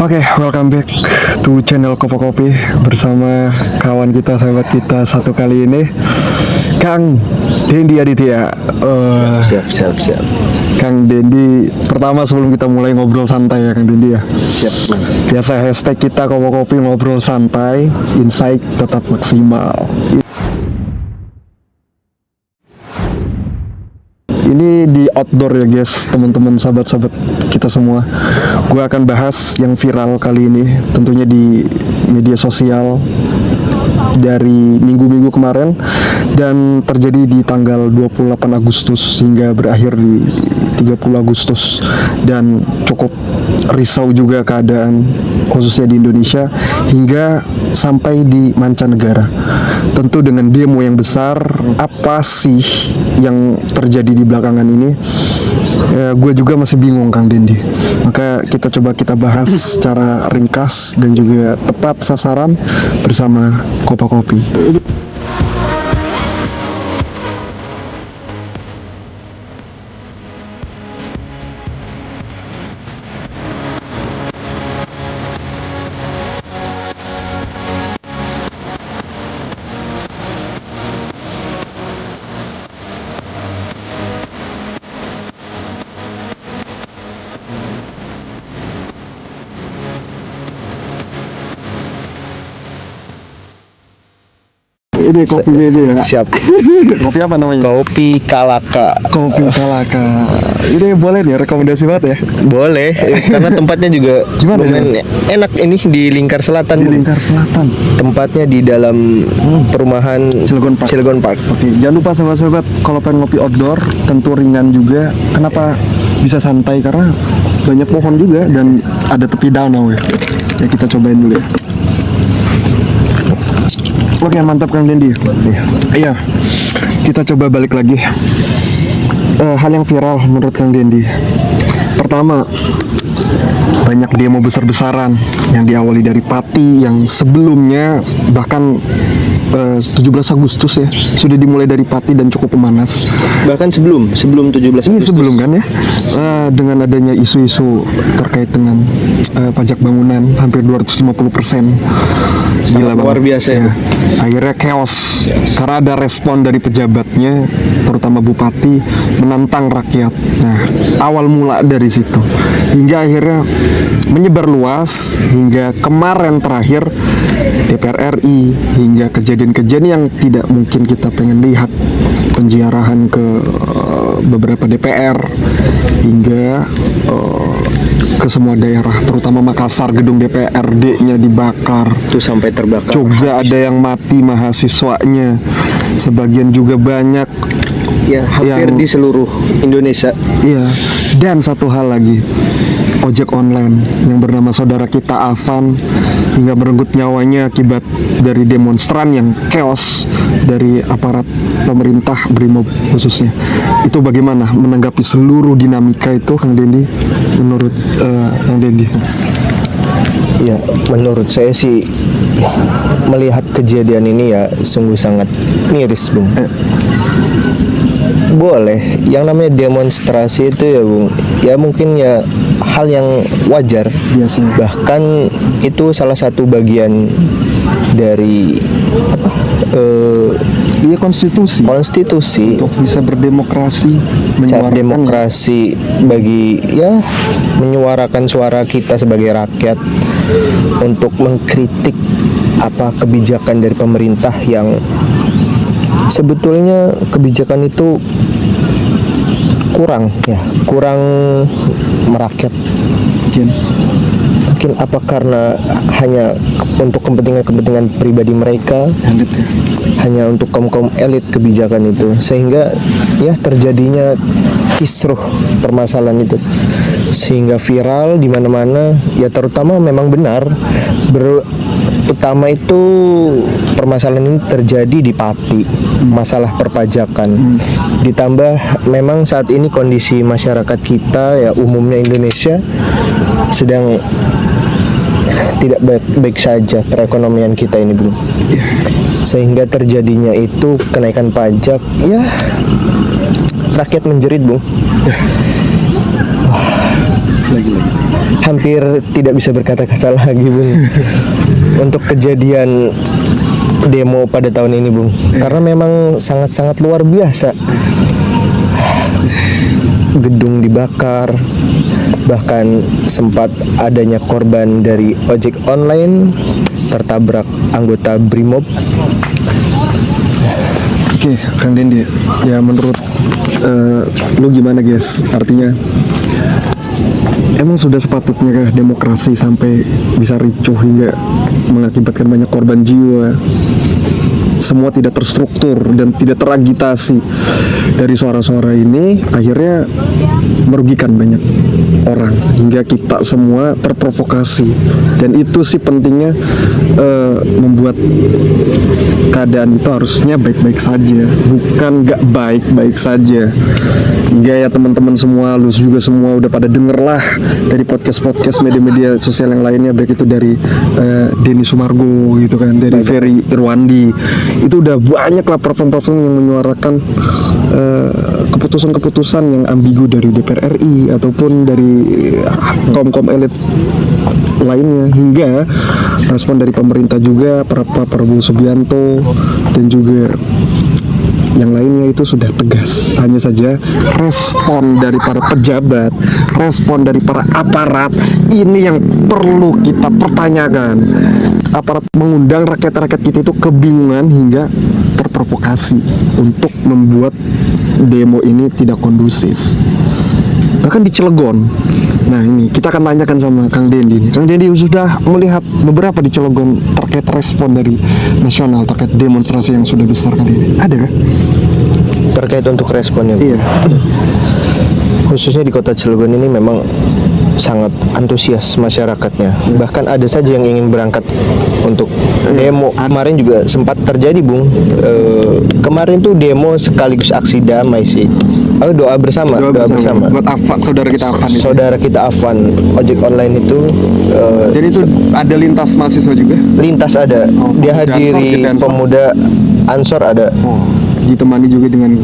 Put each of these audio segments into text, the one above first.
Oke, welcome back to channel Kopo Kopi bersama kawan kita, sahabat kita satu kali ini, Kang Dendi Aditya. Siap. Kang Dendi, pertama sebelum kita mulai ngobrol santai ya Kang Dendi ya. Siap. Biasa hashtag kita Kopo Kopi ngobrol santai, insight tetap maksimal. Ini di outdoor ya guys, teman-teman sahabat-sahabat kita semua. Gue akan bahas yang viral kali ini, tentunya di media sosial dari minggu-minggu kemarin dan terjadi di tanggal 28 Agustus hingga berakhir di 30 Agustus, dan cukup risau juga keadaan khususnya di Indonesia hingga sampai di mancanegara. Tentu dengan demo yang besar. Apa sih yang terjadi di belakangan ini? Gue juga masih bingung Kang Dendi. Maka kita bahas secara ringkas dan juga tepat sasaran bersama Kopo Kopi. Ini kopi ini ya. Siap. Kopi apa namanya? Kopi Kalaka. Kopi Kalaka. Ini boleh nih, rekomendasi banget ya. Boleh, karena tempatnya juga Gimana, lumayan enak. Ini di Lingkar Selatan. Di Bu. Lingkar Selatan. Tempatnya di dalam perumahan Cilegon Park. Oke, jangan lupa sahabat-sahabat, kalau pengen ngopi outdoor tentu ringan juga. Kenapa bisa santai? Karena banyak pohon juga dan ada tepi danau ya. Ya kita cobain dulu ya. Oke, mantap Kang Dendi. Iya. Kita coba balik lagi. Hal yang viral menurut Kang Dendi. Pertama, banyak demo besar-besaran yang diawali dari Pati yang sebelumnya bahkan 17 Agustus ya sudah dimulai dari Pati dan cukup memanas. Bahkan sebelum 17 Iya Agustus. sebelum kan ya. Dengan adanya isu-isu terkait dengan pajak bangunan hampir 250%. Gila luar banget. biasa ya. Akhirnya chaos karena ada respon dari pejabatnya, terutama Bupati, menantang rakyat. Nah, awal mula dari situ hingga akhirnya menyebar luas hingga kemarin terakhir DPR RI, hingga kejadian-kejadian yang tidak mungkin kita pengen lihat, penjarahan ke beberapa DPR hingga ke semua daerah, terutama Makassar, gedung DPRD-nya dibakar. Itu sampai terbakar. Jogja ada yang mati mahasiswanya, sebagian juga banyak Ya, hampir yang di seluruh Indonesia. Iya, dan satu hal lagi, ojek online yang bernama saudara kita Afan hingga merenggut nyawanya akibat dari demonstran yang chaos dari aparat pemerintah Brimob khususnya. Itu bagaimana menanggapi seluruh dinamika itu Kang Dendi menurut Kang Dendi? Ya, menurut saya sih melihat kejadian ini ya sungguh sangat miris, Bung. Boleh, yang namanya demonstrasi itu ya Bung, ya mungkin ya hal yang wajar. Biasanya. Bahkan itu salah satu bagian dari Iya, konstitusi konstitusi, untuk bisa berdemokrasi, cara menyuarakan demokrasi bagi ya menyuarakan suara kita sebagai rakyat untuk mengkritik apa kebijakan dari pemerintah yang sebetulnya kebijakan itu kurang merakyat. Mungkin apa karena hanya untuk kepentingan pribadi mereka, hanya untuk kaum elit kebijakan itu, sehingga ya terjadinya kisruh permasalahan itu sehingga viral di mana-mana. Ya terutama memang benar utama itu permasalahan ini terjadi di Pati, masalah perpajakan. Ditambah memang saat ini kondisi masyarakat kita ya umumnya Indonesia sedang tidak baik-baik saja perekonomian kita ini, Bro. Sehingga terjadinya itu kenaikan pajak, ya rakyat menjerit, Bung. lagi. Hampir tidak bisa berkata-kata lagi, Bung. Untuk kejadian demo pada tahun ini, Bung. Karena memang sangat-sangat luar biasa. Gedung dibakar, bahkan sempat adanya korban dari ojek online tertabrak anggota Brimob. Oke, Kang Dendi, ya menurut lu gimana guys? Artinya emang sudah sepatutnya kah demokrasi sampai bisa ricuh hingga mengakibatkan banyak korban jiwa? Semua tidak terstruktur dan tidak teragitasi dari suara-suara ini, akhirnya merugikan banyak orang hingga kita semua terprovokasi. Dan itu sih pentingnya, membuat keadaan itu harusnya baik-baik saja, bukan nggak baik-baik saja. Hingga ya teman-teman semua, lu juga semua udah pada denger lah dari podcast-podcast media-media sosial yang lainnya, baik itu dari Denny Sumargo gitu kan, dari Ferry Irwandi. Itu udah banyak lah platform-platform yang menyuarakan keputusan-keputusan yang ambigu dari DPR RI ataupun dari kaum-kaum elit lainnya, hingga respon dari pemerintah juga, Pak Prabowo Subianto dan juga yang lainnya itu sudah tegas. Hanya saja respon dari para pejabat, respon dari para aparat ini yang perlu kita pertanyakan. Aparat mengundang rakyat-rakyat kita itu kebingungan hingga terprovokasi untuk membuat demo ini tidak kondusif. Bahkan di Cilegon. Nah ini kita akan tanyakan sama Kang Dendi. Kang Dendi sudah melihat beberapa di Cilegon terkait respon dari nasional terkait demonstrasi yang sudah besar kali ini. Ada kah? Terkait untuk responnya, Iya. khususnya di kota Cilegon ini memang sangat antusias masyarakatnya. Bahkan ada saja yang ingin berangkat untuk demo. Kemarin juga sempat terjadi, Bung. Kemarin tuh demo sekaligus aksi damai sih. Doa bersama. Buat Afan, saudara kita Afan itu. Saudara kita Afan ojek online itu. Jadi itu ada lintas mahasiswa juga? Lintas ada. Dia hadiri Ansor. pemuda Ansor ada. Ditemani juga dengan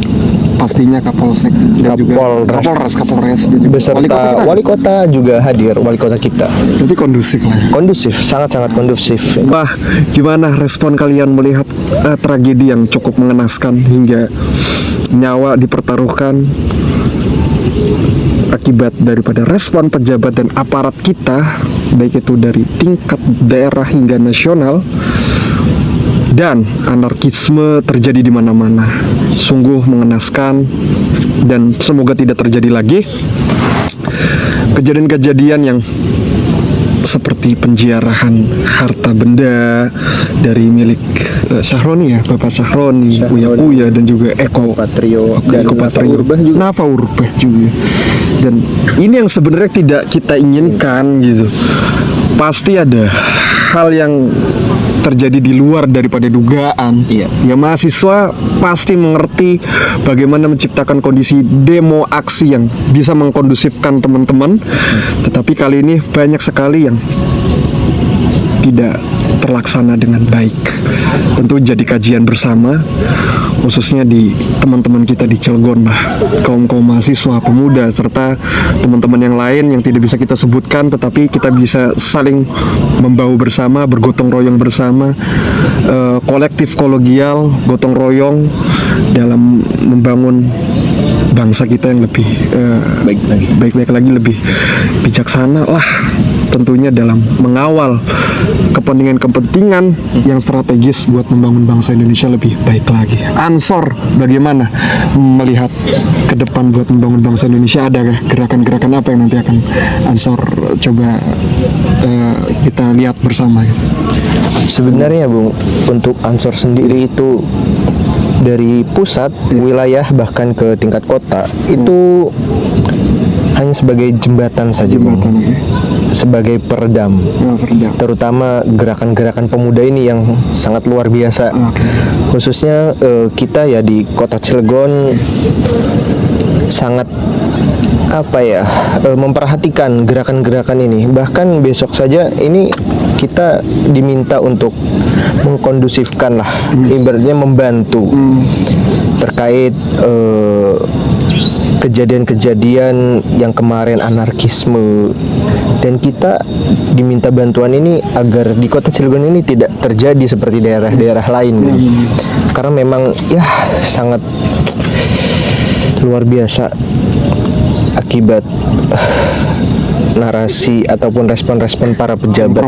pastinya Kapolsek dan juga Kapolres dan juga beserta wali kota juga hadir, wali kota kita. Berarti kondusif lah ya? Kondusif, sangat-sangat kondusif. Wah, gimana respon kalian melihat tragedi yang cukup mengenaskan hingga nyawa dipertaruhkan akibat daripada respon pejabat dan aparat kita, baik itu dari tingkat daerah hingga nasional, dan anarkisme terjadi di mana-mana. Sungguh mengenaskan dan semoga tidak terjadi lagi kejadian-kejadian yang seperti penjarahan harta benda dari milik Syahroni ya, Bapak Syahroni, Uya dan juga Eko Patrio dan Nafa Urbah juga. Dan ini yang sebenarnya tidak kita inginkan gitu. Pasti ada hal yang terjadi di luar daripada dugaan. Iya. Ya mahasiswa pasti mengerti bagaimana menciptakan kondisi demo aksi yang bisa mengkondusifkan teman-teman. Tetapi kali ini banyak sekali yang tidak terlaksana dengan baik. Tentu jadi kajian bersama, khususnya di teman-teman kita di Cilegon lah, kaum-kaum mahasiswa, pemuda, serta teman-teman yang lain yang tidak bisa kita sebutkan, tetapi kita bisa saling membahu bersama, bergotong royong bersama, kolektif kolegial, gotong royong dalam membangun bangsa kita yang lebih baik-baik lagi, lebih bijaksana lah tentunya dalam mengawal kepentingan-kepentingan yang strategis buat membangun bangsa Indonesia lebih baik lagi. Ansor bagaimana melihat ke depan buat membangun bangsa Indonesia? Adakah gerakan-gerakan apa yang nanti akan Ansor coba kita lihat bersama gitu? Sebenarnya, Bung, untuk Ansor sendiri itu dari pusat, wilayah, bahkan ke tingkat kota itu hanya sebagai jembatan saja, sebagai peredam. Terutama gerakan-gerakan pemuda ini yang sangat luar biasa. Khususnya kita ya di kota Cilegon sangat memperhatikan gerakan-gerakan ini. Bahkan besok saja ini kita diminta untuk mengkondusifkan lah, ibaratnya membantu terkait kejadian-kejadian yang kemarin anarkisme, dan kita diminta bantuan ini agar di kota Cilegon ini tidak terjadi seperti daerah-daerah lain. Karena memang ya sangat luar biasa akibat narasi ataupun respon-respon para pejabat,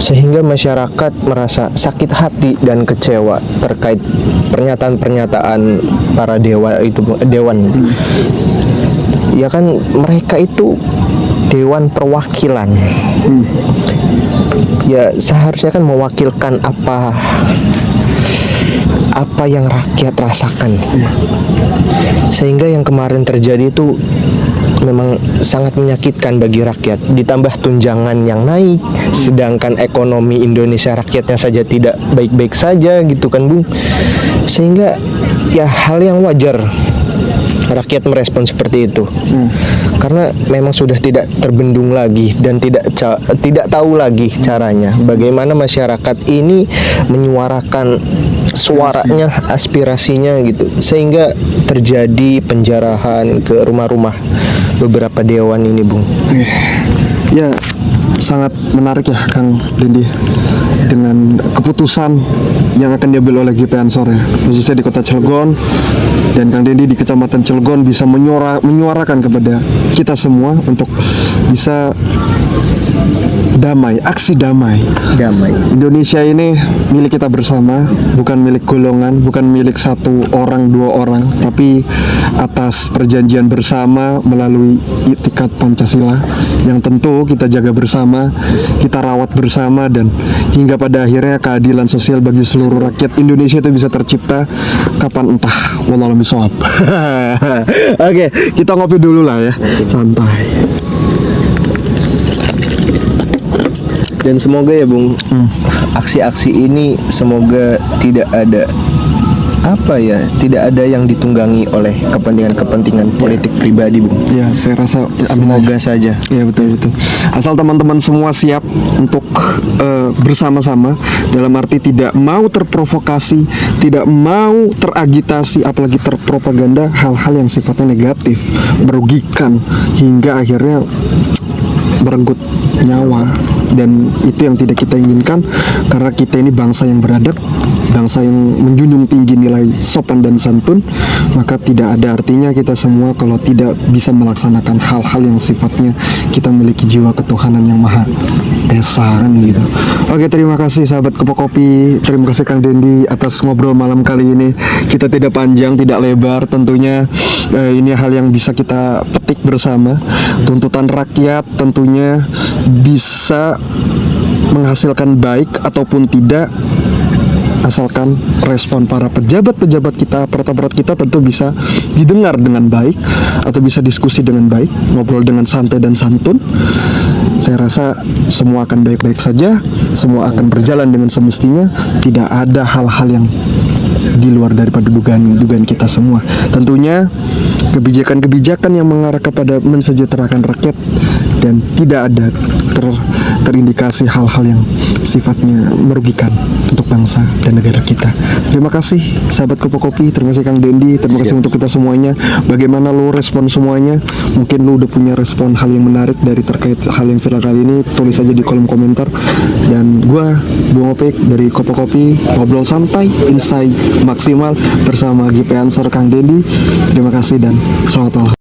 sehingga masyarakat merasa sakit hati dan kecewa terkait pernyataan-pernyataan para dewan. Ya kan, mereka itu dewan perwakilan. Ya seharusnya kan mewakilkan apa yang rakyat rasakan. Sehingga yang kemarin terjadi itu memang sangat menyakitkan bagi rakyat. Ditambah tunjangan yang naik, sedangkan ekonomi Indonesia rakyatnya saja tidak baik-baik saja gitu kan Bung. Sehingga ya hal yang wajar rakyat merespon seperti itu. Karena memang sudah tidak terbendung lagi dan tidak tahu lagi caranya bagaimana masyarakat ini menyuarakan suaranya, aspirasinya gitu, sehingga terjadi penjarahan ke rumah-rumah beberapa dewan ini, Bung. Ya, sangat menarik ya Kang Dendi dengan keputusan yang akan diambil oleh GP Ansor ya, khususnya di kota Cilegon, dan Kang Dendi di kecamatan Cilegon bisa menyuarakan kepada kita semua untuk bisa damai, aksi damai. Indonesia ini milik kita bersama, bukan milik golongan, bukan milik satu orang, dua orang, tapi atas perjanjian bersama melalui Itikad Pancasila yang tentu kita jaga bersama, kita rawat bersama, dan hingga pada akhirnya keadilan sosial bagi seluruh rakyat Indonesia itu bisa tercipta kapan entah. Wallahu a'lam bishawab. Oke, kita ngopi dulu lah ya, santai. Dan semoga ya Bung, aksi-aksi ini semoga tidak ada tidak ada yang ditunggangi oleh kepentingan politik pribadi, Bung. Ya, saya rasa semoga saja. Ya, betul. Asal teman-teman semua siap untuk bersama-sama, dalam arti tidak mau terprovokasi, tidak mau teragitasi, apalagi terpropaganda hal-hal yang sifatnya negatif, merugikan, hingga akhirnya merenggut nyawa. Dan itu yang tidak kita inginkan, karena kita ini bangsa yang beradab, bangsa yang menjunjung tinggi nilai sopan dan santun. Maka tidak ada artinya kita semua kalau tidak bisa melaksanakan hal-hal yang sifatnya kita memiliki jiwa ketuhanan yang maha esa kan gitu. Oke, terima kasih sahabat Kopo Kopi, terima kasih Kang Dendi atas ngobrol malam kali ini. Kita tidak panjang, tidak lebar, tentunya ini hal yang bisa kita petik bersama. Tuntutan rakyat tentunya bisa menghasilkan baik ataupun tidak, asalkan respon para pejabat-pejabat kita, aparat-aparat kita tentu bisa didengar dengan baik, atau bisa diskusi dengan baik, ngobrol dengan santai dan santun. Saya rasa semua akan baik-baik saja, semua akan berjalan dengan semestinya, tidak ada hal-hal yang di luar daripada dugaan kita semua. Tentunya kebijakan-kebijakan yang mengarah kepada mensejahterakan rakyat, dan tidak ada terindikasi hal-hal yang sifatnya merugikan untuk bangsa dan negara kita. Terima kasih sahabat Kopo Kopi, terima kasih Kang Dendi, terima kasih untuk kita semuanya. Bagaimana lu respon semuanya? Mungkin lu udah punya respon hal yang menarik dari terkait hal yang viral kali ini, tulis aja di kolom komentar. Dan gua Bung Opik dari Kopo Kopi, ngobrol santai, insight maksimal bersama GP Ansor Kang Dendi. Terima kasih dan selamat malam.